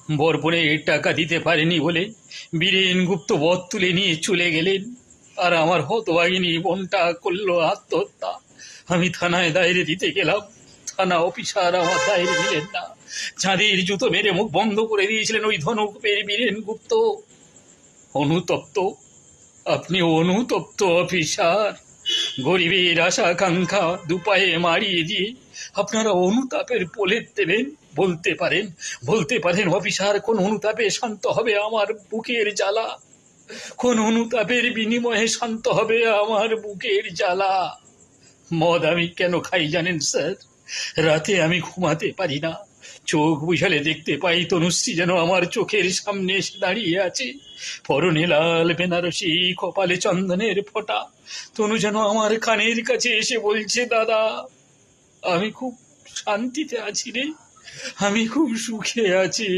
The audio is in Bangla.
বরপণের টাকা দিতে পারেনি বলে বীরেন গুপ্ত বধ তুলে নিয়ে চলে গেলেন, আর আমার হতভাগিনী বোনটা করলো আত্মহত্যা। আমি থানায় দায়েরে দিতে গেলাম, থানা অফিসার আমার দায়েরে দিলেন না। চাঁদের জুতো মেরে মুখ বন্ধ করে দিয়েছিলেন ওই ধনকুবের বীরেন গুপ্ত। অনুতপ্ত, আপনি অনুতপ্ত অফিসার। গরিবের আশা আকাঙ্ক্ষা দুপায়ে মারিয়ে দিয়ে আপনারা অনুতাপের প্রলেপ দেবেন। বলতে পারেন অফিসার, কোন অনুতাপে শান্ত হবে আমার বুকের জ্বালা? কোন অনুতাপের বিনিময়ে শান্ত হবে আমার বুকের জ্বালা? মদ আমি কেন খাই জানেন স্যার? রাতে আমি ঘুমাতে পারি না। চোখ বুঝালে দেখতে পাই তনুশ্রী যেন আমার চোখের সামনে এসে দাঁড়িয়ে আছে, পরনে লাল বেনারসি, কপালে চন্দনের ফোঁটা। তনু যেন আমার কানের কাছে এসে বলছে, দাদা আমি খুব শান্তিতে আছি রে, আমি খুব সুখে আছি।